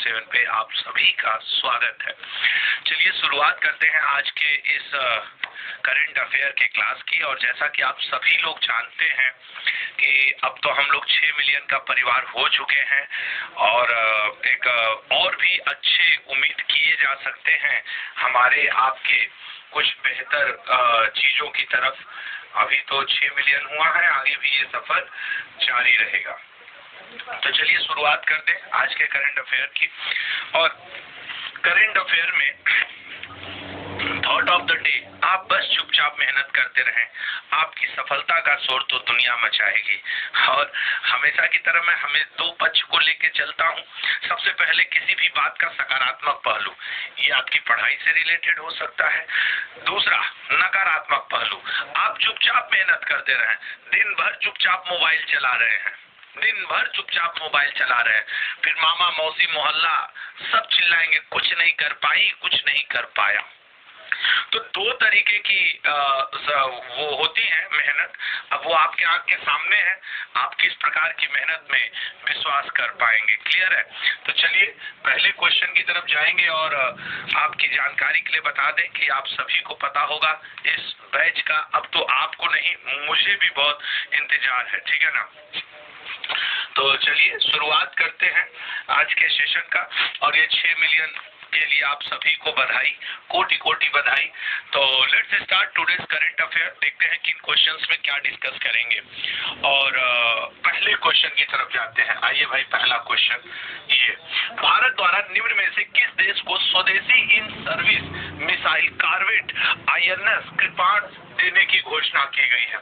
7 पे आप सभी का स्वागत है। चलिए शुरुआत करते हैं आज के इस करंट अफेयर के क्लास की। और जैसा कि आप सभी लोग जानते हैं कि अब तो हम लोग 6 मिलियन का परिवार हो चुके हैं और एक और भी अच्छे उम्मीद किए जा सकते हैं हमारे आपके कुछ बेहतर चीजों की तरफ। अभी तो 6 मिलियन हुआ है, आगे भी ये सफर जारी रहेगा। तो चलिए शुरुआत कर दें आज के करंट अफेयर की। और करंट अफेयर में थॉट ऑफ द डे, आप बस चुपचाप मेहनत करते रहें, आपकी सफलता का शोर तो दुनिया मचाएगी। और हमेशा की तरह मैं हमें दो पक्ष को लेके चलता हूँ। सबसे पहले किसी भी बात का सकारात्मक पहलू, ये आपकी पढ़ाई से रिलेटेड हो सकता है। दूसरा नकारात्मक पहलू, आप चुपचाप मेहनत करते रहें, दिन भर चुपचाप मोबाइल चला रहे हैं, दिन भर चुपचाप मोबाइल चला रहे हैं, फिर मामा मौसी मोहल्ला सब चिल्लाएंगे कुछ नहीं कर पाई, कुछ नहीं कर पाया। तो दो तरीके की वो होती है मेहनत। अब वो आपके आंख के सामने है, आप किस प्रकार की मेहनत में विश्वास कर पाएंगे। क्लियर है? तो चलिए पहले क्वेश्चन की तरफ जाएंगे और आपकी जानकारी के लिए बता दें कि आप सभी को पता होगा इस बैच का, अब तो आपको नहीं मुझे भी बहुत इंतजार है, ठीक है ना। तो चलिए शुरुआत करते हैं आज के सेशन का। और ये 6 मिलियन के लिए आप सभी को बधाई, कोटि कोटि बधाई। तो let's start today's current affair. देखते हैं किन क्वेश्चंस में क्या डिस्कस करेंगे। और पहले क्वेश्चन की तरफ जाते हैं। आइए भाई, पहला क्वेश्चन ये, भारत द्वारा निम्न में से किस देश को स्वदेशी in service missile corvette INS कृपाण देने की घोषणा की गई है।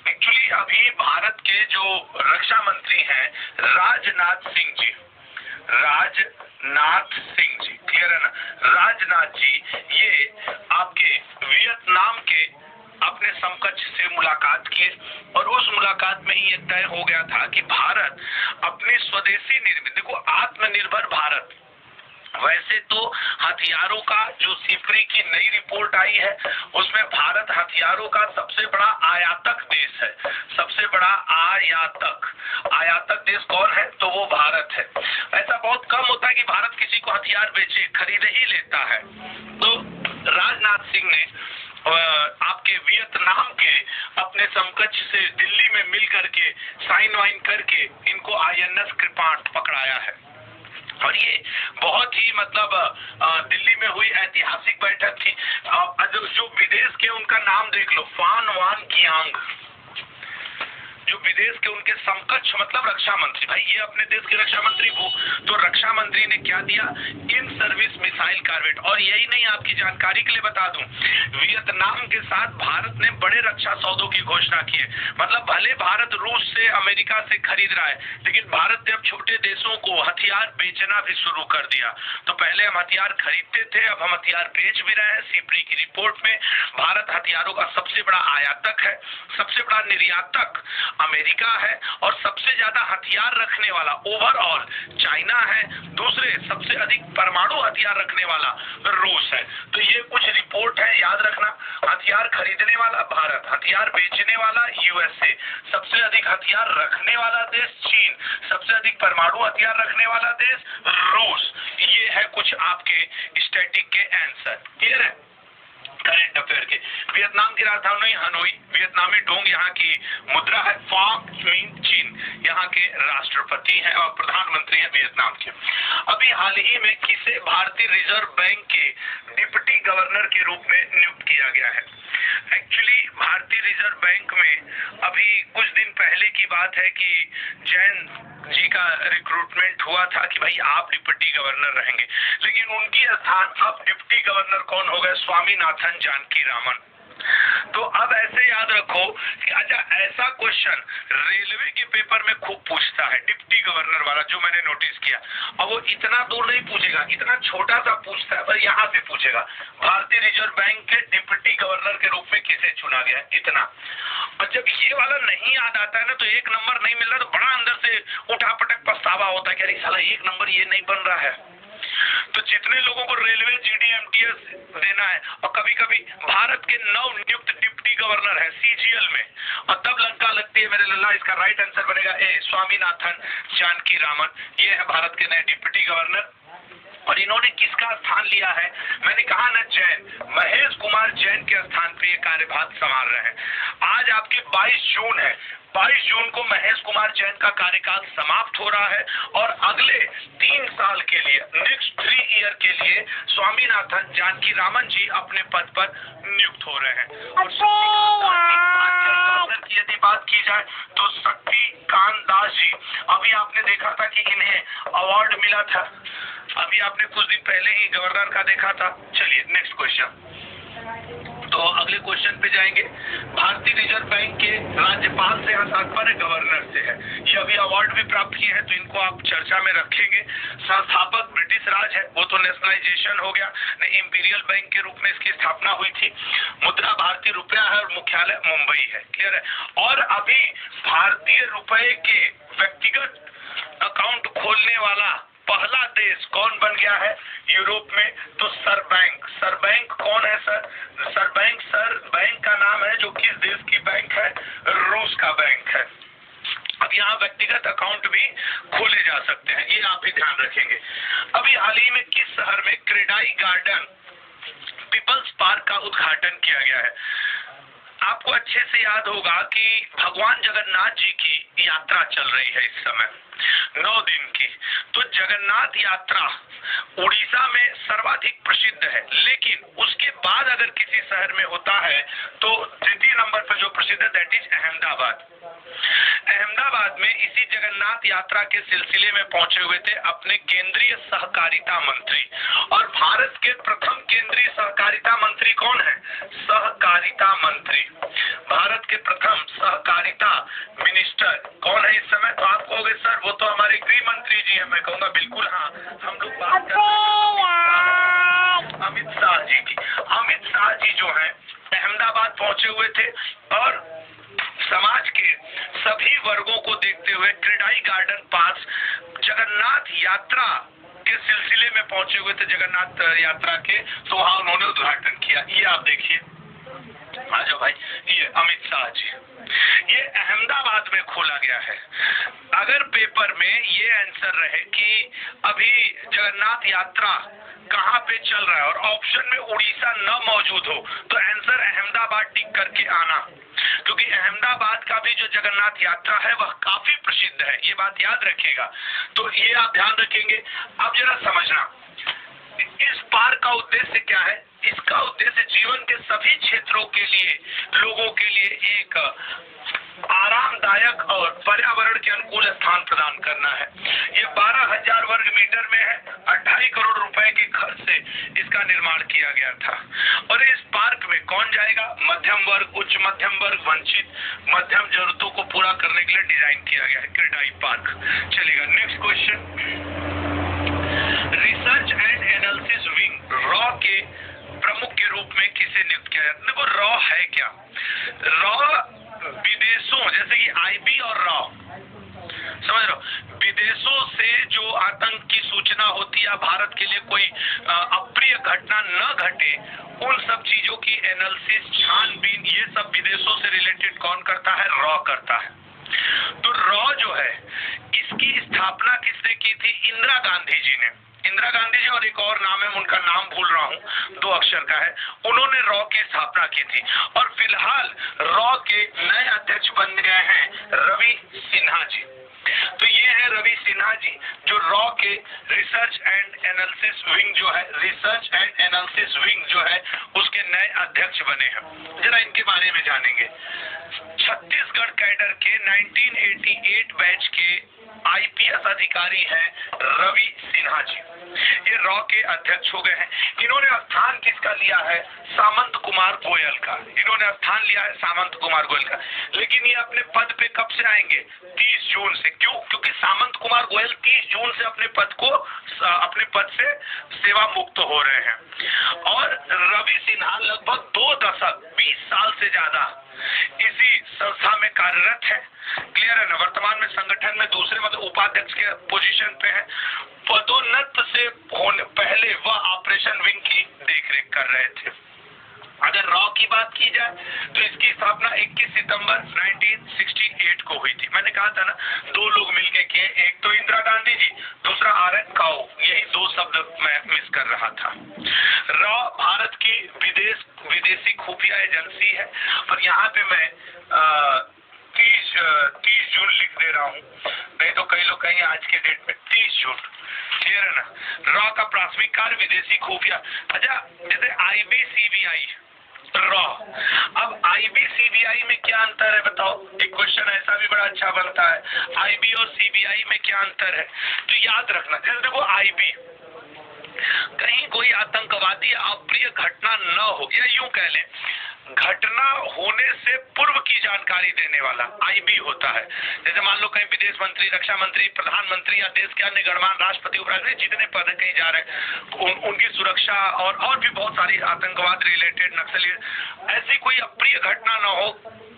एक्चुअली अभी भारत के जो रक्षा मंत्री हैं राजनाथ सिंह जी, क्लियर है ना, राजनाथ जी, ये आपके वियतनाम के अपने समकक्ष से मुलाकात किए और उस मुलाकात में ही ये तय हो गया था कि भारत अपने स्वदेशी निर्मित, देखो आत्मनिर्भर भारत, वैसे तो हथियारों का जो सिफरी की नई रिपोर्ट आई है उसमें भारत हथियारों का सबसे बड़ा आयातक देश है। सबसे बड़ा आयातक देश कौन है? तो वो भारत है। ऐसा बहुत कम होता है कि भारत किसी को हथियार बेचे, खरीद ही लेता है। तो राजनाथ सिंह ने आपके वियतनाम के अपने समकक्ष से दिल्ली में मिल करके साइन वाइन करके इनको INS कृपाण पकड़ाया है। और ये बहुत ही मतलब दिल्ली में हुई ऐतिहासिक बैठक थी। जो विदेश के उनका नाम देख लो, फान वान कियांग, जो विदेश के उनके समकक्ष मतलब रक्षा मंत्री। भाई ये अपने देश के रक्षा मंत्री वो, तो रक्षा मंत्री ने क्या दिया? In service missile corvette. और यही नहीं, आपकी जानकारी के लिए बता दूं, वियतनाम के साथ भारत ने बड़े रक्षा सौदों की घोषणा की है। मतलब भले भारत रूस से अमेरिका से खरीद रहा है, लेकिन भारत ने अब छोटे देशों को हथियार बेचना भी शुरू कर दिया। तो पहले हम हथियार खरीदते थे, अब हम हथियार बेच भी रहे हैं। सिपरी की रिपोर्ट में भारत हथियारों का सबसे बड़ा आयातक है, सबसे बड़ा निर्यातक अमेरिका है और सबसे ज्यादा हथियार रखने वाला ओवरऑल चाइना है, दूसरे सबसे अधिक परमाणु हथियार रखने वाला रूस है। तो ये कुछ रिपोर्ट है, याद रखना। हथियार खरीदने वाला भारत, हथियार बेचने वाला USA, सबसे अधिक हथियार रखने वाला देश चीन, सबसे अधिक परमाणु हथियार रखने वाला देश रूस। ये है कुछ आपके स्टैटिक के आंसर। क्लियर है? करंट अफेयर के वियतनाम की राजधानी हनोई, वियतनामी डोंग यहाँ की मुद्रा है, फाक मीन चीन यहाँ के राष्ट्रपति हैं और प्रधानमंत्री हैं वियतनाम के। अभी हाल ही में किसे भारतीय रिजर्व बैंक के डिप्टी गवर्नर के रूप में नियुक्त किया गया है? एक्चुअली भारतीय रिजर्व बैंक में अभी कुछ दिन पहले की बात है कि जैन जी का रिक्रूटमेंट हुआ था कि भाई आप डिप्टी गवर्नर रहेंगे, लेकिन उनकी स्थान अब डिप्टी गवर्नर कौन हो गए? स्वामीनाथन जानकीरामन। तो अब ऐसे याद रखो कि अच्छा ऐसा क्वेश्चन रेलवे के पेपर में खूब पूछता है, डिप्टी गवर्नर वाला, जो मैंने नोटिस किया। और वो इतना दूर नहीं पूछेगा, इतना छोटा सा पूछता है, पर यहाँ से पूछेगा भारतीय रिजर्व बैंक के डिप्टी गवर्नर के रूप में किसे चुना गया, इतना। और जब ये वाला नहीं याद आता है ना, तो एक नंबर नहीं मिल रहा तो बड़ा अंदर से उठापटक पछतावा होता है कि अरे साला एक नंबर ये नहीं बन रहा है। तो जितने लोगों को रेलवे GDMTS देना है, और कभी कभी भारत के नव नियुक्त डिप्टी गवर्नर है CGL में, और तब लंका लगती है मेरे लल्ला, इसका राइट आंसर बनेगा ए, स्वामीनाथन जानकीरामन। ये है भारत के नए डिप्टी गवर्नर। और इन्होंने किसका स्थान लिया है? मैंने कहा ना, जैन, महेश कुमार जैन के स्थान पे ये कार्यभार संभाल रहे हैं। आज आपकी 22 जून है, 22 जून को महेश कुमार जैन का कार्यकाल समाप्त हो रहा है और अगले 3 साल के लिए, नेक्स्ट 3 ईयर के लिए स्वामीनाथन जानकी रामन जी अपने पद पर नियुक्त हो रहे हैं। और की यदि बात की जाए तो शक्तिकांत दास जी, अभी आपने देखा था कि इन्हें अवार्ड मिला था, अभी आपने कुछ दिन पहले ही गवर्नर का देखा था। चलिए नेक्स्ट क्वेश्चन। तो अगले क्वेश्चन पे जाएंगे। भारतीय रिजर्व बैंक के राज्यपाल से यहाँ तात्पर्य गवर्नर से है। ये अभी अवार्ड भी प्राप्त किए हैं तो इनको आप चर्चा में रखेंगे। संस्थापक ब्रिटिश राज है, वो तो नेशनलाइजेशन हो गया, नहीं इंपीरियल बैंक के रूप में इसकी स्थापना हुई थी। मुद्रा भारतीय रुपया है और मुख्यालय मुंबई है, क्लियर है। और अभी भारतीय रुपए के व्यक्तिगत अकाउंट खोलने वाला पहला देश कौन बन गया है यूरोप में? तो सरबैंक। सरबैंक कौन है सर? सरबैंक सर बैंक का नाम है जो किस देश की बैंक है? रूस का बैंक है। अब यहाँ व्यक्तिगत अकाउंट भी खोले जा सकते हैं, ये आप भी ध्यान रखेंगे। अभी हाल ही में किस शहर में क्रेडाई गार्डन पीपल्स पार्क का उद्घाटन किया गया है? आपको अच्छे से याद होगा कि भगवान जगन्नाथ जी की यात्रा चल रही है इस समय 9 दिन की। तो जगन्नाथ यात्रा उड़ीसा में सर्वाधिक प्रसिद्ध है, लेकिन उसके बाद अगर किसी शहर में होता है तो तृतीय नंबर पर जो प्रसिद्ध है दैट इज अहमदाबाद। अहमदाबाद में इसी जगन्नाथ यात्रा के सिलसिले में पहुंचे हुए थे अपने केंद्रीय सहकारिता मंत्री। और भारत के प्रथम केंद्रीय सहकारिता मंत्री कौन है? सहकारिता मंत्री। भारत के प्रथम सहकारिता मिनिस्टर कौन है इस समय? तो आप कहोगे सर वो तो हमारे गृह मंत्री जी हैं। मैं कहूंगा बिल्कुल हाँ, हम लोग बात कर रहे हैं अमित शाह जी की। अमित शाह जी जो है अहमदाबाद पहुंचे हुए थे और समाज के सभी वर्गों को देखते हुए क्रेडाई गार्डन पास जगन्नाथ यात्रा के सिलसिले में पहुंचे हुए थे, जगन्नाथ यात्रा के, तो वहां उन्होंने उद्घाटन किया। ये आप देखिए, आ जाओ भाई, ये अमित शाह जी, ये अहमदाबाद में खोला गया है। अगर पेपर में ये आंसर रहे कि अभी जगन्नाथ यात्रा कहाँ पे चल रहा है और ऑप्शन में उड़ीसा न मौजूद हो तो आंसर अहमदाबाद टिक करके आना, क्योंकि अहमदाबाद का भी जो जगन्नाथ यात्रा है वह काफी प्रसिद्ध है, ये बात याद रखिएगा। तो ये आप ध्यान रखेंगे। अब जरा समझना इस पार्क का उद्देश्य क्या है? इसका उद्देश्य जीवन के सभी क्षेत्रों के लिए, लोगों के लिए एक आरामदायक और पर्यावरण के अनुकूल स्थान प्रदान करना है। ये 12,000 वर्ग मीटर में है, 2.5 करोड़ रुपए के खर्च से इसका निर्माण किया गया था। और इस पार्क में कौन जाएगा? मध्यम वर्ग, उच्च मध्यम वर्ग, वंचित मध्यम जरूरतों को पूरा करने के लिए डिजाइन किया गया है क्रेडाई पार्क। चलेगा next question. Research and analysis wing raw के प्रमुख के रूप में किसे नियुक्त किया जाता है? देखो रॉ है क्या? रॉ विदेशों जैसे कि आईबी और रॉ, समझ रहे हो, विदेशों से जो आतंक की सूचना होती है, भारत के लिए कोई अप्रिय घटना न घटे, उन सब चीजों की एनालिसिस, छानबीन, ये सब विदेशों से रिलेटेड कौन करता है? रॉ करता है। तो रॉ जो है इसकी स्थापना किसने की थी? इंदिरा गांधी जी ने। इंदिरा गांधी जी और एक और नाम है, उनका नाम भूल रहा हूँ, 2 अक्षर का है, उन्होंने रॉ की स्थापना की थी। और फिलहाल रॉ के नए अध्यक्ष बन गए हैं रवि सिन्हा जी। तो ये है रवि सिन्हा जी जो रॉ के रिसर्च एंड एनालिसिस विंग जो है, रिसर्च एंड एनालिसिस विंग जो है उसके नए अध्यक्ष बने हैं। जरा इनके बारे में जानेंगे। छत्तीसगढ़ कैडर के 1988 बैच के आईपीएस अधिकारी हैं रवि सिन्हा जी, ये रॉ के अध्यक्ष हो गए हैं। इन्होंने स्थान किसका लिया है? सामंत कुमार गोयल का। इन्होंने स्थान लिया है सामंत कुमार गोयल का। लेकिन ये अपने पद पे कब से आएंगे? 30 जून से। क्यों? क्योंकि सामंत कुमार गोयल 30 जून से अपने पद से सेवा मुक्त हो रहे हैं। और रवि सिन्हा लगभग 2 दशक 20 साल से ज्यादा इसी संस्था में कार्यरत है। क्लियर है ना? वर्तमान में संगठन में दूसरे मतलब उपाध्यक्ष के पोजीशन पे है। पदोन्नत से होने पहले वह ऑपरेशन विंग की देखरेख कर रहे थे। अगर रॉ की बात की जाए तो इसकी स्थापना 21 सितंबर 1968 को हुई थी। मैंने कहा था ना, दो लोग मिलके किए, एक तो इंदिरा गांधी जी, दूसरा RN काओ, यही दो शब्द मैं मिस कर रहा था। रॉ भारत की विदेशी खुफिया एजेंसी है और यहाँ पे मैं 30 जून लिख दे रहा हूँ, नहीं तो कई लोग कहेंगे आज के डेट में 30 जून, ठीक है ना। रॉ का प्राथमिक कार्य विदेशी खुफिया, अच्छा जैसे IB-CBI रॉ, अब IB-CBI में क्या अंतर है बताओ? एक क्वेश्चन ऐसा भी बड़ा अच्छा बनता है, IB और CBI में क्या अंतर है? तो याद रखना, जैसे देखो IB, कहीं कोई आतंकवादी अप्रिय घटना न हो, या यूं कह लें घटना होने से पूर्व की जानकारी देने वाला IB होता है। जैसे मान लो कहीं विदेश मंत्री, रक्षा मंत्री, प्रधानमंत्री या देश के अन्य गणमान्य राष्ट्रपति, उपराष्ट्रपति जितने पद कहीं जा रहे हैं, उनकी सुरक्षा और भी बहुत सारी आतंकवाद रिलेटेड, नक्सली, ऐसी कोई अप्रिय घटना न हो,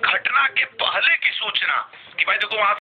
घटना के पहले की सूचना कि भाई देखो वहां